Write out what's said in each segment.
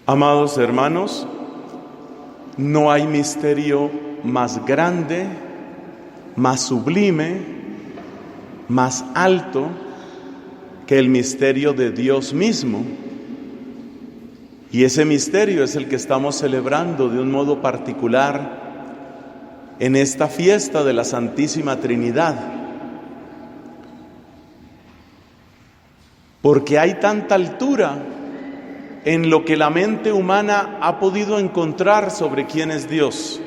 Amados hermanos, no hay misterio más grande, más sublime, más alto que el misterio de Dios mismo. Y ese misterio es el que estamos celebrando de un modo particular en esta fiesta de la Santísima Trinidad. Porque hay tanta altura en lo que la mente humana ha podido encontrar sobre quién es Dios.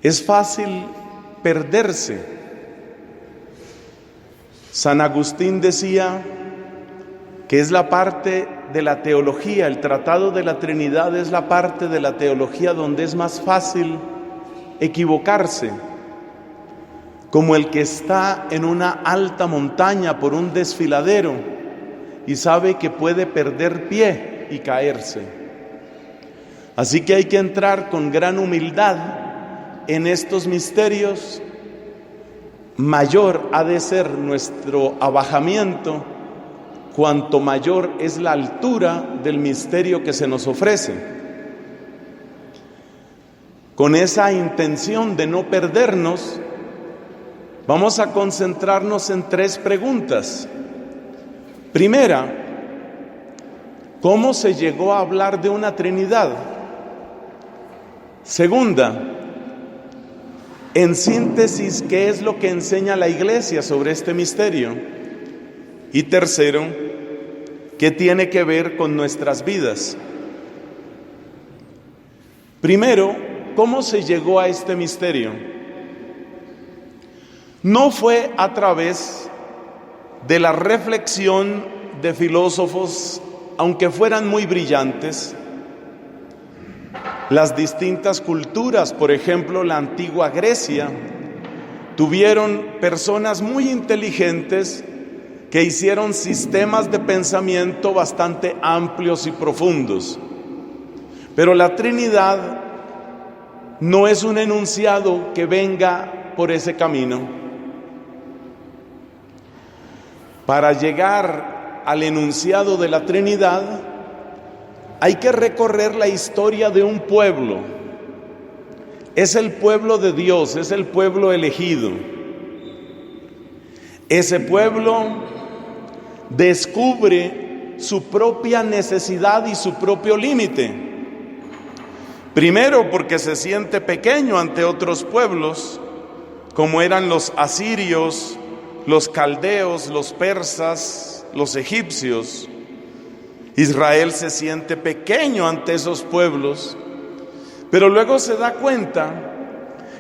Es fácil perderse. San Agustín decía que es la parte de la teología, el Tratado de la Trinidad es la parte de la teología donde es más fácil equivocarse, como el que está en una alta montaña por un desfiladero y sabe que puede perder pie y caerse. Así que hay que entrar con gran humildad en estos misterios. Mayor ha de ser nuestro abajamiento cuanto mayor es la altura del misterio que se nos ofrece. Con esa intención de no perdernos, vamos a concentrarnos en 3 preguntas. Primera, ¿cómo se llegó a hablar de una Trinidad? Segunda, en síntesis, ¿qué es lo que enseña la Iglesia sobre este misterio? Y tercero, ¿qué tiene que ver con nuestras vidas? Primero, ¿cómo se llegó a este misterio? No fue a través de la reflexión de filósofos, aunque fueran muy brillantes. Las distintas culturas, por ejemplo, la antigua Grecia, tuvieron personas muy inteligentes que hicieron sistemas de pensamiento bastante amplios y profundos. Pero la Trinidad no es un enunciado que venga por ese camino. Para llegar al enunciado de la Trinidad, hay que recorrer la historia de un pueblo. Es el pueblo de Dios, es el pueblo elegido. Ese pueblo descubre su propia necesidad y su propio límite. Primero, porque se siente pequeño ante otros pueblos, como eran los asirios, los caldeos, los persas, los egipcios. Israel se siente pequeño ante esos pueblos, pero luego se da cuenta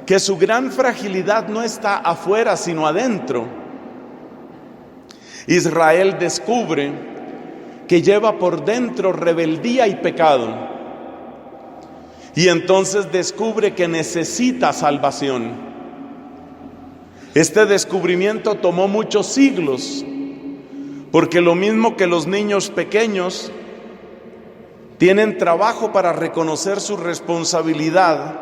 que su gran fragilidad no está afuera, sino adentro. Israel descubre que lleva por dentro rebeldía y pecado, y entonces descubre que necesita salvación. Este descubrimiento tomó muchos siglos, porque lo mismo que los niños pequeños tienen trabajo para reconocer su responsabilidad,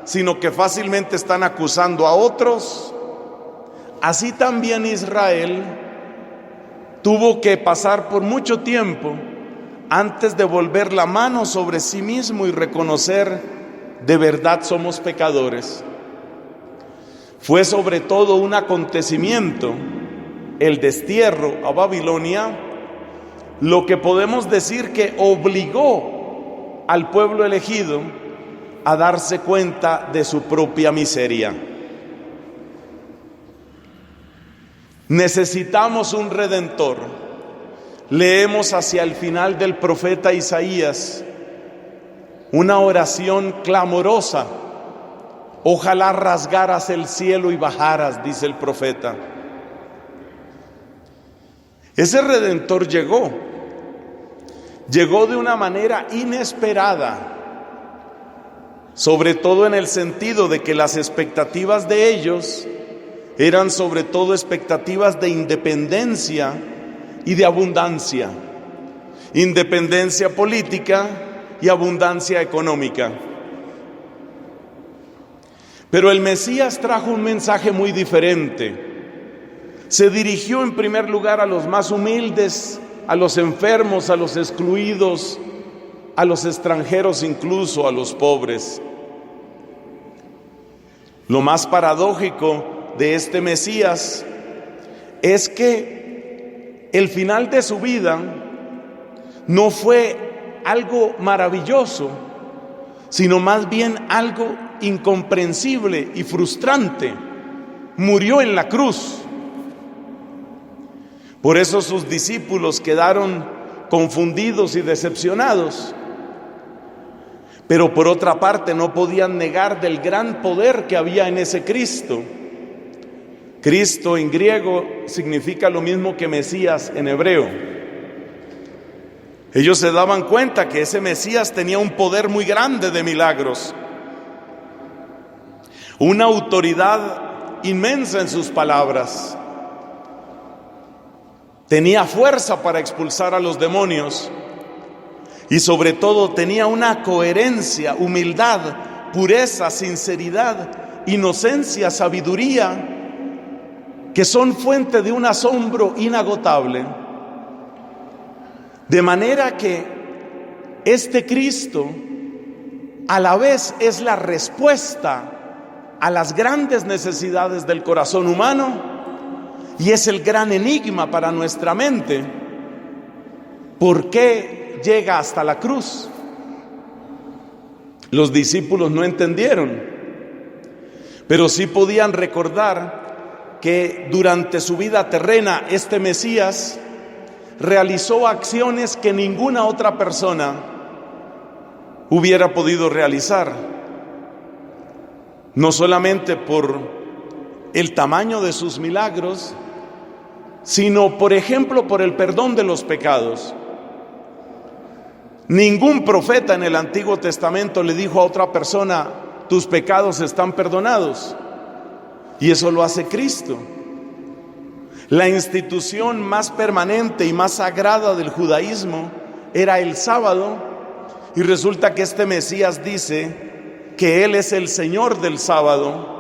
sino que fácilmente están acusando a otros, así también Israel tuvo que pasar por mucho tiempo antes de volver la mano sobre sí mismo y reconocer de verdad somos pecadores. Fue sobre todo un acontecimiento, el destierro a Babilonia, lo que podemos decir que obligó al pueblo elegido a darse cuenta de su propia miseria. Necesitamos un redentor. Leemos hacia el final del profeta Isaías una oración clamorosa. Ojalá rasgaras el cielo y bajaras, dice el profeta. Ese redentor llegó de una manera inesperada, sobre todo en el sentido de que las expectativas de ellos eran sobre todo expectativas de independencia y de abundancia, independencia política y abundancia económica. Pero el Mesías trajo un mensaje muy diferente. Se dirigió en primer lugar a los más humildes, a los enfermos, a los excluidos, a los extranjeros, incluso a los pobres. Lo más paradójico de este Mesías es que el final de su vida no fue algo maravilloso, sino más bien algo incomprensible y frustrante. Murió en la cruz. Por eso sus discípulos quedaron confundidos y decepcionados. Pero por otra parte no podían negar del gran poder que había en ese Cristo. Cristo en griego significa lo mismo que Mesías en hebreo. Ellos se daban cuenta que ese Mesías tenía un poder muy grande de milagros, una autoridad inmensa en sus palabras. Tenía fuerza para expulsar a los demonios y sobre todo tenía una coherencia, humildad, pureza, sinceridad, inocencia, sabiduría, que son fuente de un asombro inagotable. De manera que este Cristo a la vez es la respuesta a las grandes necesidades del corazón humano y es el gran enigma para nuestra mente. ¿Por qué llega hasta la cruz? Los discípulos no entendieron, pero sí podían recordar que durante su vida terrena este Mesías realizó acciones que ninguna otra persona hubiera podido realizar, no solamente por el tamaño de sus milagros, sino, por ejemplo, por el perdón de los pecados. Ningún profeta en el Antiguo Testamento le dijo a otra persona: tus pecados están perdonados, y eso lo hace Cristo. La institución más permanente y más sagrada del judaísmo era el sábado, y resulta que este Mesías dice que Él es el Señor del sábado.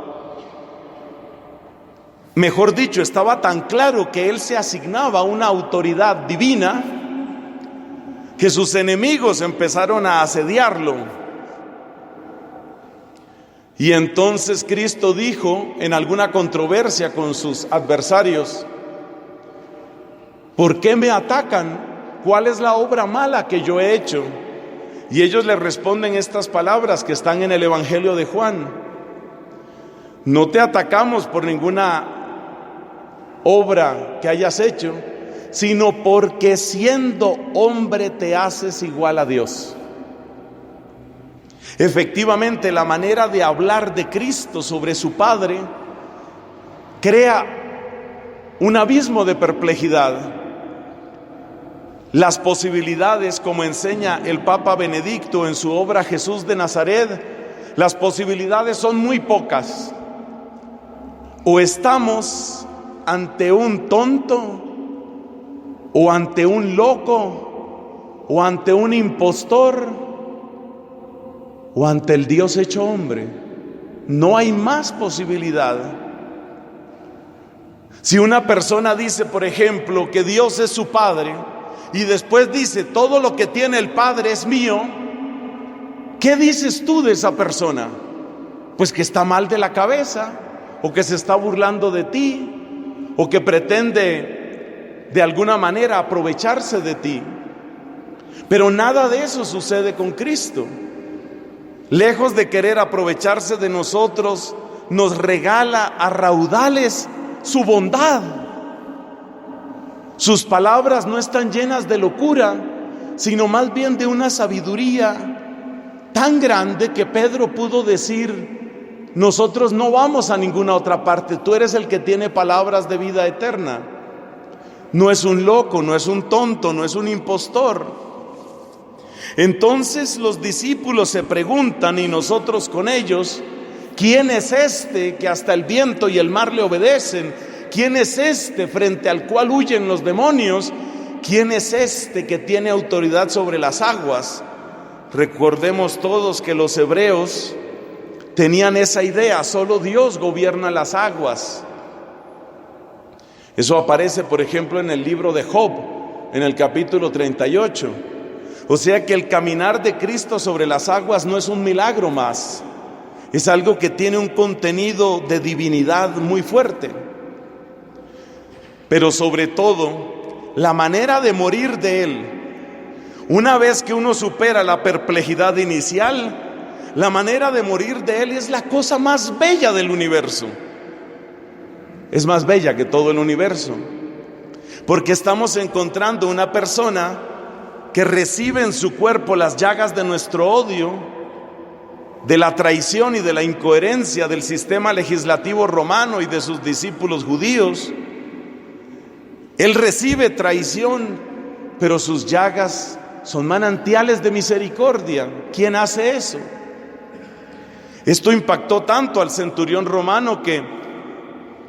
Mejor dicho, estaba tan claro que Él se asignaba una autoridad divina que sus enemigos empezaron a asediarlo. Y entonces Cristo dijo en alguna controversia con sus adversarios: ¿por qué me atacan? ¿Cuál es la obra mala que yo he hecho? Y ellos le responden estas palabras que están en el Evangelio de Juan: no te atacamos por ninguna obra que hayas hecho, sino porque siendo hombre te haces igual a Dios. Efectivamente, la manera de hablar de Cristo sobre su Padre crea un abismo de perplejidad. Las posibilidades, como enseña el Papa Benedicto en su obra Jesús de Nazaret, las posibilidades son muy pocas. O estamos ante un tonto, o ante un loco, o ante un impostor, o ante el Dios hecho hombre. No hay más posibilidad. Si una persona dice, por ejemplo, que Dios es su Padre, y después dice: todo lo que tiene el Padre es mío, ¿qué dices tú de esa persona? Pues que está mal de la cabeza, o que se está burlando de ti, o que pretende de alguna manera aprovecharse de ti. Pero nada de eso sucede con Cristo. Lejos de querer aprovecharse de nosotros, nos regala a raudales su bondad. Sus palabras no están llenas de locura, sino más bien de una sabiduría tan grande que Pedro pudo decir: nosotros no vamos a ninguna otra parte, tú eres el que tiene palabras de vida eterna. No es un loco, no es un tonto, no es un impostor. Entonces los discípulos se preguntan, y nosotros con ellos: ¿quién es este que hasta el viento y el mar le obedecen? ¿Quién es este frente al cual huyen los demonios? ¿Quién es este que tiene autoridad sobre las aguas? Recordemos todos que los hebreos tenían esa idea: solo Dios gobierna las aguas. Eso aparece, por ejemplo, en el libro de Job, en el capítulo 38. O sea que el caminar de Cristo sobre las aguas no es un milagro más, es algo que tiene un contenido de divinidad muy fuerte. Pero sobre todo, la manera de morir de Él, una vez que uno supera la perplejidad inicial, la manera de morir de Él es la cosa más bella del universo. Es más bella que todo el universo, porque estamos encontrando una persona que recibe en su cuerpo las llagas de nuestro odio, de la traición y de la incoherencia del sistema legislativo romano y de sus discípulos judíos. Él recibe traición, pero sus llagas son manantiales de misericordia. ¿Quién hace eso? Esto impactó tanto al centurión romano que,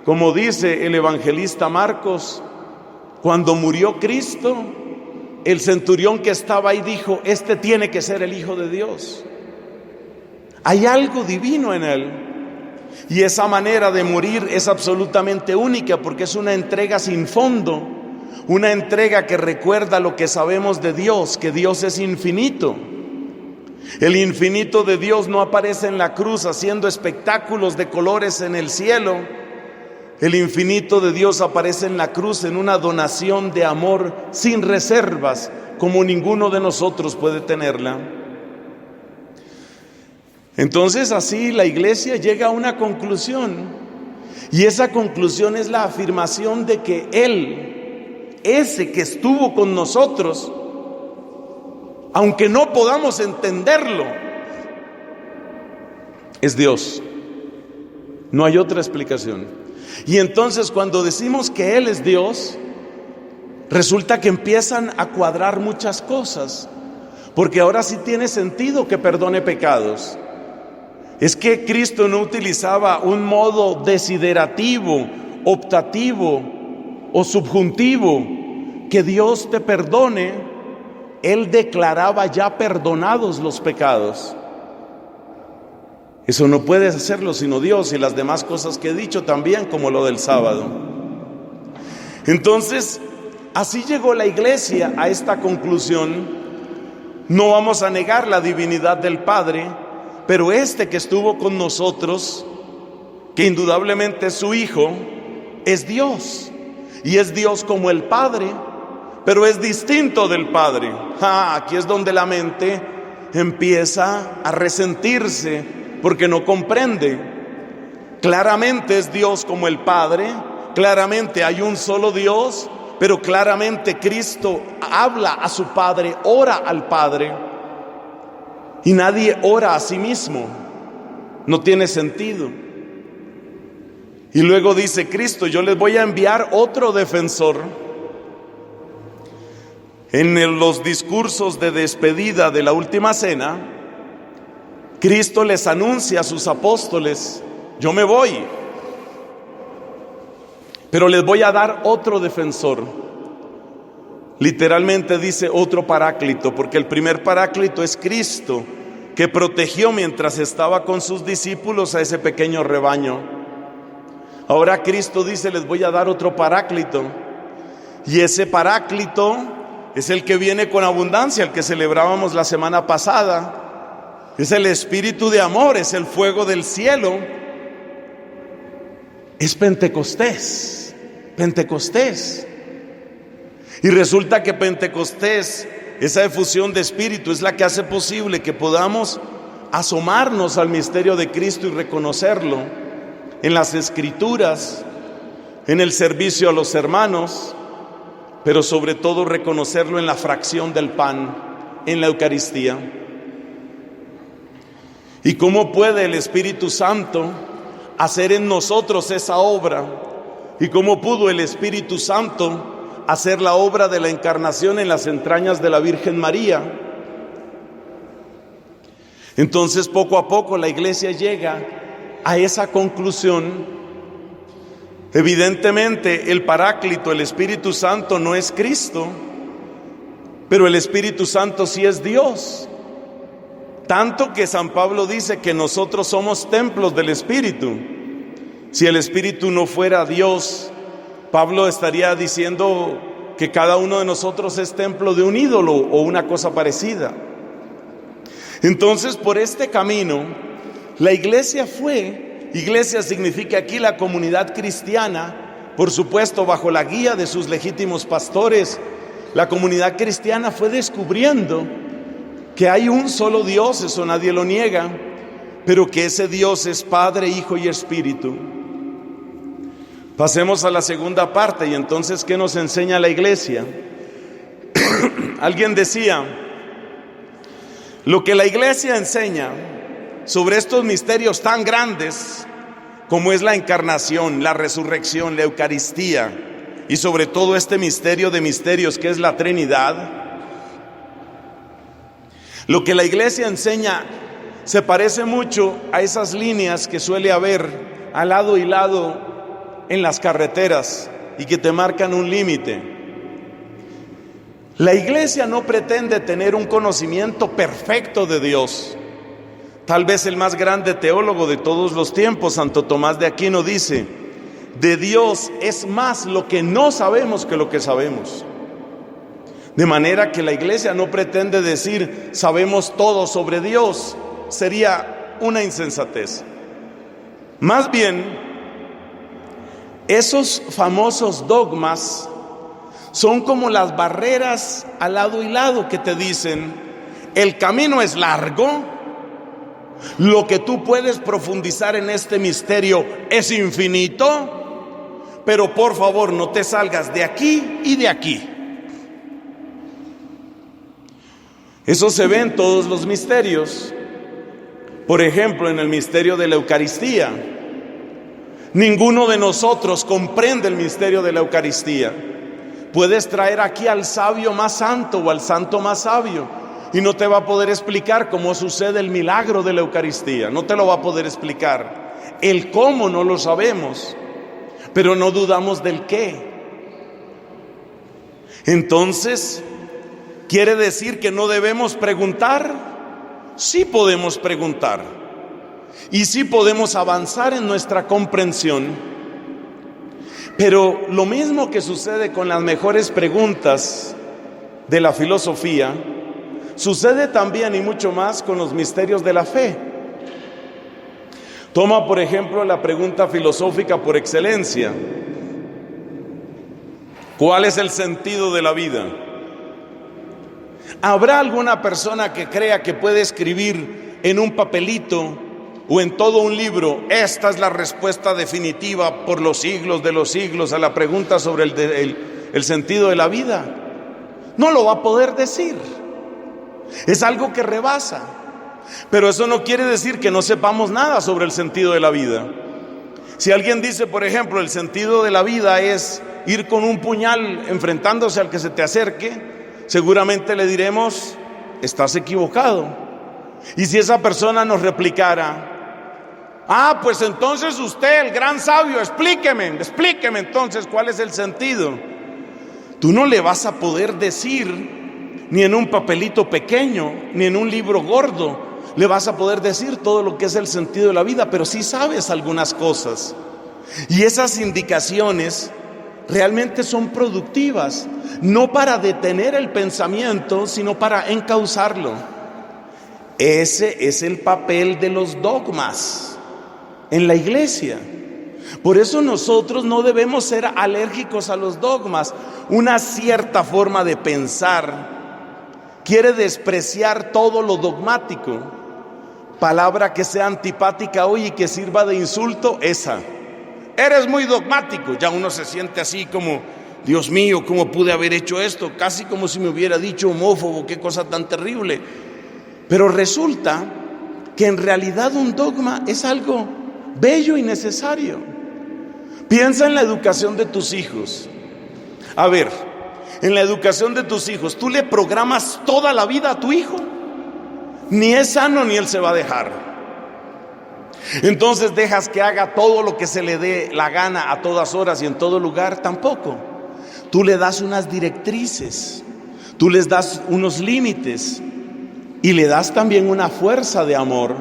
como dice el evangelista Marcos, cuando murió Cristo, el centurión que estaba ahí dijo: este tiene que ser el Hijo de Dios. Hay algo divino en Él. Y esa manera de morir es absolutamente única, porque es una entrega sin fondo, una entrega que recuerda lo que sabemos de Dios, que Dios es infinito. El infinito de Dios no aparece en la cruz haciendo espectáculos de colores en el cielo. El infinito de Dios aparece en la cruz en una donación de amor sin reservas, como ninguno de nosotros puede tenerla. Entonces así la iglesia llega a una conclusión, y esa conclusión es la afirmación de que Él, ese que estuvo con nosotros, aunque no podamos entenderlo, es Dios. No hay otra explicación. Y entonces cuando decimos que Él es Dios, resulta que empiezan a cuadrar muchas cosas, porque ahora sí tiene sentido que perdone pecados. Es que Cristo no utilizaba un modo desiderativo, optativo o subjuntivo, que Dios te perdone. Él declaraba ya perdonados los pecados. Eso no puede hacerlo sino Dios, y las demás cosas que he dicho también, como lo del sábado. Entonces, así llegó la iglesia a esta conclusión. No vamos a negar la divinidad del Padre, pero este que estuvo con nosotros, que indudablemente es su Hijo, es Dios. Y es Dios como el Padre, pero es distinto del Padre. Aquí es donde la mente empieza a resentirse, porque no comprende. Claramente es Dios como el Padre, claramente hay un solo Dios, pero claramente Cristo habla a su Padre, ora al Padre, y nadie ora a sí mismo. No tiene sentido. Y luego dice Cristo: yo les voy a enviar otro defensor. En los discursos de despedida de la última cena, Cristo les anuncia a sus apóstoles: yo me voy, pero les voy a dar otro defensor. Literalmente dice otro paráclito, porque el primer paráclito es Cristo, que protegió mientras estaba con sus discípulos a ese pequeño rebaño. Ahora Cristo dice: les voy a dar otro paráclito, y ese paráclito es el que viene con abundancia, el que celebrábamos la semana pasada. Es el Espíritu de amor, es el fuego del cielo. Es Pentecostés. Pentecostés. Y resulta que Pentecostés, esa efusión de Espíritu, es la que hace posible que podamos asomarnos al misterio de Cristo y reconocerlo en las Escrituras, en el servicio a los hermanos, pero sobre todo reconocerlo en la fracción del pan, en la Eucaristía. ¿Y cómo puede el Espíritu Santo hacer en nosotros esa obra? ¿Y cómo pudo el Espíritu Santo hacer la obra de la encarnación en las entrañas de la Virgen María? Entonces, poco a poco la iglesia llega a esa conclusión. Evidentemente, el Paráclito, el Espíritu Santo, no es Cristo, pero el Espíritu Santo sí es Dios. Tanto que San Pablo dice que nosotros somos templos del Espíritu. Si el Espíritu no fuera Dios, Pablo estaría diciendo que cada uno de nosotros es templo de un ídolo o una cosa parecida. Entonces, por este camino, la iglesia iglesia significa aquí la comunidad cristiana, por supuesto bajo la guía de sus legítimos pastores. La comunidad cristiana fue descubriendo que hay un solo Dios, eso nadie lo niega, pero que ese Dios es Padre, Hijo y Espíritu. Pasemos a la segunda parte, y entonces, ¿qué nos enseña la iglesia? Alguien decía, lo que la iglesia enseña sobre estos misterios tan grandes como es la encarnación, la resurrección, la Eucaristía, y sobre todo este misterio de misterios que es la Trinidad, lo que la iglesia enseña se parece mucho a esas líneas que suele haber al lado y lado en las carreteras y que te marcan un límite. La iglesia no pretende tener un conocimiento perfecto de Dios. Tal vez el más grande teólogo de todos los tiempos, Santo Tomás de Aquino, dice: de Dios es más lo que no sabemos que lo que sabemos. De manera que la iglesia no pretende decir sabemos todo sobre Dios, sería una insensatez. Más bien, esos famosos dogmas son como las barreras al lado y lado que te dicen: el camino es largo, lo que tú puedes profundizar en este misterio es infinito, pero por favor no te salgas de aquí y de aquí. Eso se ve en todos los misterios. Por ejemplo, en el misterio de la Eucaristía. Ninguno de nosotros comprende el misterio de la Eucaristía. Puedes traer aquí al sabio más santo o al santo más sabio y no te va a poder explicar cómo sucede el milagro de la Eucaristía. No te lo va a poder explicar. El cómo no lo sabemos, pero no dudamos del qué. Entonces, ¿quiere decir que no debemos preguntar? Sí podemos preguntar y sí podemos avanzar en nuestra comprensión, pero lo mismo que sucede con las mejores preguntas de la filosofía, sucede también y mucho más con los misterios de la fe. Toma por ejemplo la pregunta filosófica por excelencia: ¿cuál es el sentido de la vida? ¿Habrá alguna persona que crea que puede escribir en un papelito o en todo un libro: esta es la respuesta definitiva por los siglos de los siglos a la pregunta sobre el sentido de la vida? No lo va a poder decir. Es algo que rebasa. Pero eso no quiere decir que no sepamos nada sobre el sentido de la vida. Si alguien dice, por ejemplo, el sentido de la vida es ir con un puñal enfrentándose al que se te acerque, seguramente le diremos: estás equivocado. Y si esa persona nos replicara: pues entonces usted, el gran sabio, explíqueme entonces cuál es el sentido. Tú no le vas a poder decir, ni en un papelito pequeño, ni en un libro gordo, le vas a poder decir todo lo que es el sentido de la vida, pero sí sabes algunas cosas. Y esas indicaciones realmente son productivas, no para detener el pensamiento, sino para encauzarlo. Ese es el papel de los dogmas en la iglesia. Por eso nosotros no debemos ser alérgicos a los dogmas. Una cierta forma de pensar quiere despreciar todo lo dogmático. Palabra que sea antipática hoy y que sirva de insulto, esa: eres muy dogmático. Ya uno se siente así como: Dios mío, ¿cómo pude haber hecho esto? Casi como si me hubiera dicho homófobo, qué cosa tan terrible. Pero resulta que en realidad un dogma es algo bello y necesario. Piensa en la educación de tus hijos. A ver, en la educación de tus hijos, ¿tú le programas toda la vida a tu hijo? Ni es sano ni él se va a dejar. Entonces dejas que haga todo lo que se le dé la gana a todas horas y en todo lugar. Tampoco. Tú le das unas directrices, tú les das unos límites y le das también una fuerza de amor.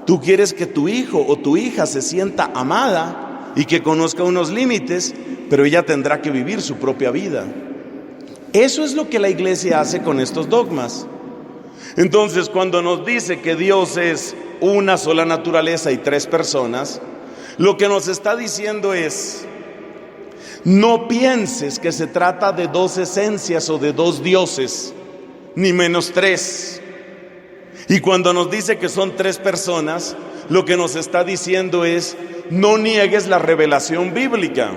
Tú quieres que tu hijo o tu hija se sienta amada y que conozca unos límites, pero ella tendrá que vivir su propia vida. Eso es lo que la iglesia hace con estos dogmas. Entonces, cuando nos dice que Dios es una sola naturaleza y tres personas, lo que nos está diciendo es: no pienses que se trata de dos esencias o de dos dioses, ni menos tres. Y cuando nos dice que son tres personas, lo que nos está diciendo es: no niegues la revelación bíblica.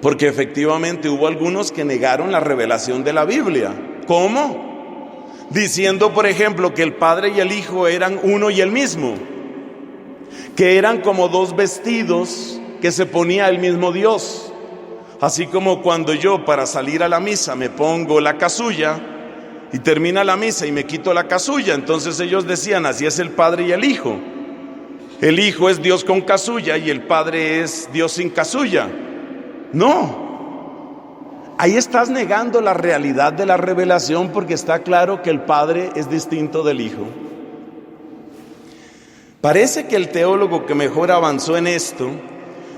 Porque efectivamente hubo algunos que negaron la revelación de la Biblia. ¿Cómo? Diciendo, por ejemplo, que el Padre y el Hijo eran uno y el mismo, que eran como dos vestidos que se ponía el mismo Dios. Así como cuando yo, para salir a la misa, me pongo la casulla y termina la misa y me quito la casulla, entonces ellos decían: así es el Padre y el Hijo. El Hijo es Dios con casulla y el Padre es Dios sin casulla. No, ahí estás negando la realidad de la revelación, porque está claro que el Padre es distinto del Hijo. Parece que el teólogo que mejor avanzó en esto,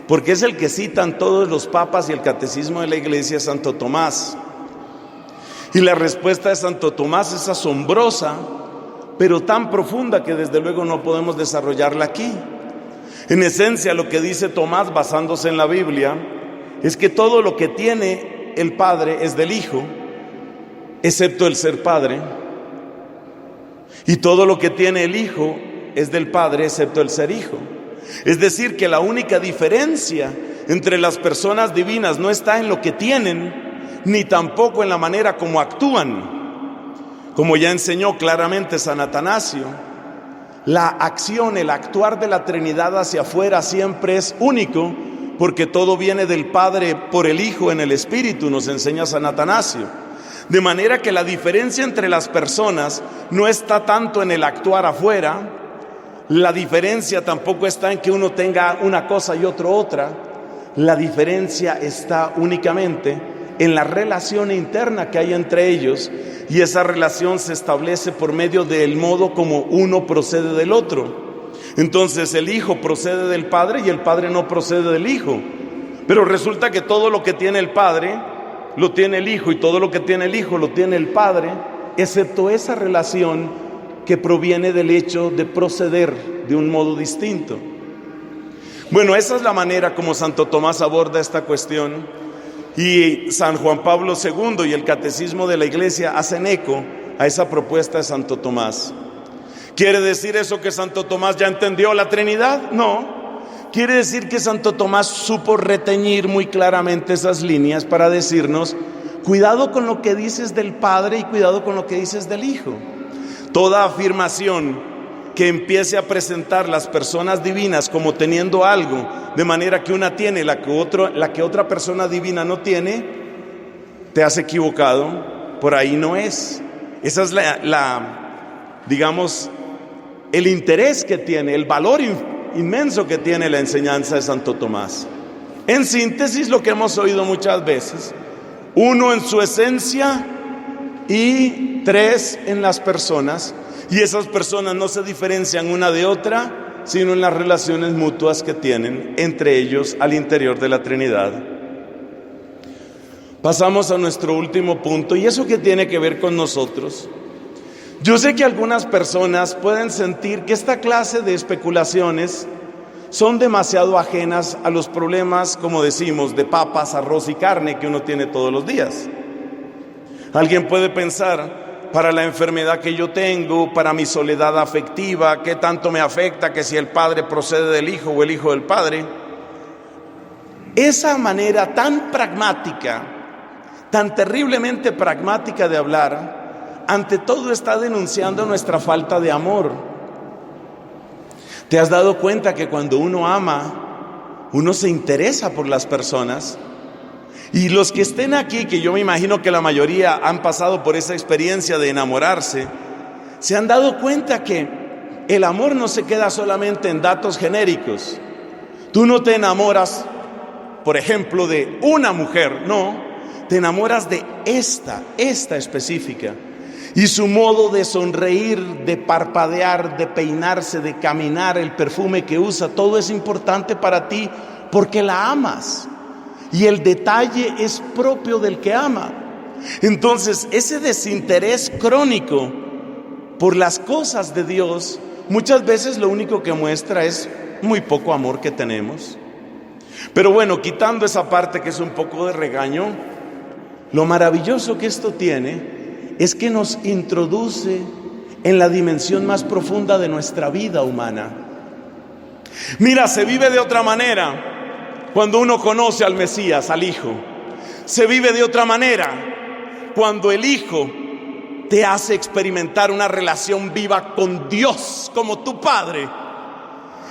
porque es el que citan todos los papas y el catecismo de la iglesia, es Santo Tomás. Y la respuesta de Santo Tomás es asombrosa, pero tan profunda que desde luego no podemos desarrollarla aquí. En esencia, lo que dice Tomás, basándose en la Biblia, es que todo lo que tiene el Padre es del Hijo, excepto el ser Padre, y todo lo que tiene el Hijo es del Padre, excepto el ser Hijo. Es decir, que la única diferencia entre las personas divinas no está en lo que tienen, ni tampoco en la manera como actúan. Como ya enseñó claramente San Atanasio, la acción, el actuar de la Trinidad hacia afuera siempre es único, porque todo viene del Padre por el Hijo en el Espíritu, nos enseña San Atanasio. De manera que la diferencia entre las personas no está tanto en el actuar afuera, la diferencia tampoco está en que uno tenga una cosa y otro otra, la diferencia está únicamente en la relación interna que hay entre ellos, y esa relación se establece por medio del modo como uno procede del otro. Entonces el Hijo procede del Padre y el Padre no procede del Hijo. Pero resulta que todo lo que tiene el Padre lo tiene el Hijo, y todo lo que tiene el Hijo lo tiene el Padre, excepto esa relación que proviene del hecho de proceder de un modo distinto. Bueno, esa es la manera como Santo Tomás aborda esta cuestión, y San Juan Pablo II y el Catecismo de la Iglesia hacen eco a esa propuesta de Santo Tomás. ¿Quiere decir eso que Santo Tomás ya entendió la Trinidad? No. Quiere decir que Santo Tomás supo reteñir muy claramente esas líneas para decirnos: cuidado con lo que dices del Padre y cuidado con lo que dices del Hijo. Toda afirmación que empiece a presentar las personas divinas como teniendo algo, de manera que una tiene la que otra persona divina no tiene, te has equivocado, por ahí no es. Esa es digamos, el interés que tiene, el valor inmenso que tiene la enseñanza de Santo Tomás. En síntesis, lo que hemos oído muchas veces: uno en su esencia y tres en las personas, y esas personas no se diferencian una de otra, sino en las relaciones mutuas que tienen entre ellos al interior de la Trinidad. Pasamos a nuestro último punto, y eso que tiene que ver con nosotros. Yo sé que algunas personas pueden sentir que esta clase de especulaciones son demasiado ajenas a los problemas, como decimos, de papas, arroz y carne que uno tiene todos los días. Alguien puede pensar: para la enfermedad que yo tengo, para mi soledad afectiva, ¿qué tanto me afecta que si el Padre procede del Hijo o el Hijo del Padre? Esa manera tan pragmática, tan terriblemente pragmática de hablar, ante todo está denunciando nuestra falta de amor. ¿Te has dado cuenta que cuando uno ama, uno se interesa por las personas? Y los que estén aquí, que yo me imagino que la mayoría han pasado por esa experiencia de enamorarse, se han dado cuenta que el amor no se queda solamente en datos genéricos. Tú no te enamoras, por ejemplo, de una mujer, no, te enamoras de esta específica. Y su modo de sonreír, de parpadear, de peinarse, de caminar, el perfume que usa, todo es importante para ti, porque la amas. Y el detalle es propio del que ama. Entonces, ese desinterés crónico por las cosas de Dios, muchas veces lo único que muestra es muy poco amor que tenemos. Pero bueno, quitando esa parte que es un poco de regaño, lo maravilloso que esto tiene es que nos introduce en la dimensión más profunda de nuestra vida humana. Mira, se vive de otra manera cuando uno conoce al Mesías, al Hijo. Se vive de otra manera cuando el Hijo te hace experimentar una relación viva con Dios como tu Padre.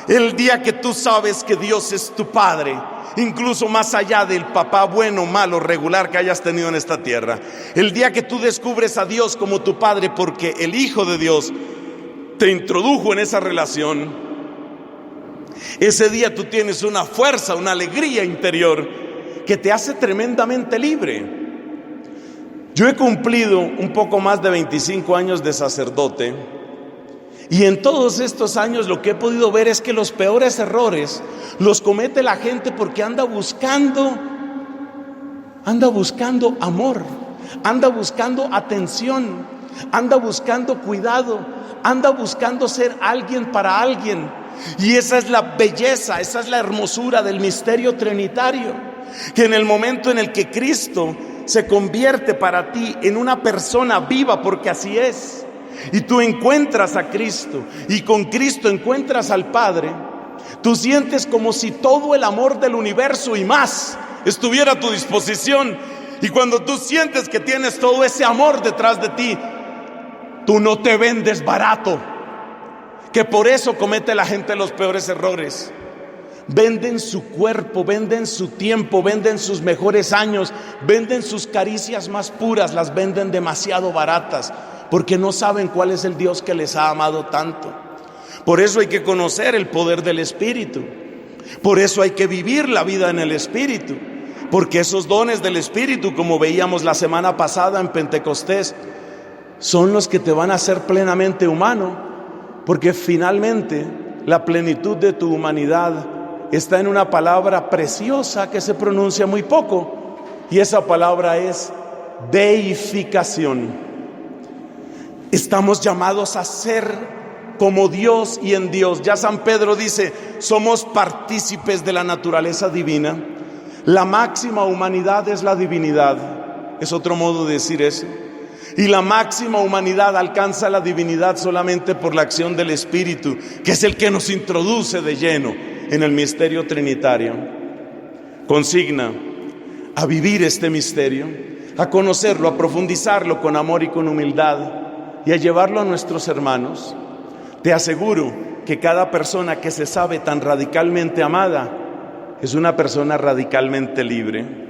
El día que tú sabes que Dios es tu Padre, incluso más allá del papá bueno, malo, regular que hayas tenido en esta tierra. El día que tú descubres a Dios como tu Padre porque el Hijo de Dios te introdujo en esa relación, ese día tú tienes una fuerza, una alegría interior que te hace tremendamente libre. Yo he cumplido un poco más de 25 años de sacerdote, y en todos estos años lo que he podido ver es que los peores errores los comete la gente porque anda buscando amor, anda buscando atención, anda buscando cuidado, anda buscando ser alguien para alguien. Y esa es la belleza, esa es la hermosura del misterio trinitario, que en el momento en el que Cristo se convierte para ti en una persona viva, porque así es, y tú encuentras a Cristo y con Cristo encuentras al Padre, tú sientes como si todo el amor del universo y más estuviera a tu disposición. Y cuando tú sientes que tienes todo ese amor detrás de ti, tú no te vendes barato, que por eso comete la gente los peores errores. Venden su cuerpo, venden su tiempo, venden sus mejores años, venden sus caricias más puras, las venden demasiado baratas, porque no saben cuál es el Dios que les ha amado tanto. Por eso hay que conocer el poder del Espíritu, por eso hay que vivir la vida en el Espíritu, porque esos dones del Espíritu, como veíamos la semana pasada en Pentecostés, son los que te van a hacer plenamente humano, porque finalmente la plenitud de tu humanidad está en una palabra preciosa que se pronuncia muy poco, y esa palabra es deificación. Estamos llamados a ser como Dios y en Dios. Ya San Pedro dice, somos partícipes de la naturaleza divina. La máxima humanidad es la divinidad, es otro modo de decir eso. Y la máxima humanidad alcanza la divinidad solamente por la acción del Espíritu, que es el que nos introduce de lleno en el misterio trinitario. Consigna a vivir este misterio, a conocerlo, a profundizarlo con amor y con humildad, y a llevarlo a nuestros hermanos. Te aseguro que cada persona que se sabe tan radicalmente amada es una persona radicalmente libre.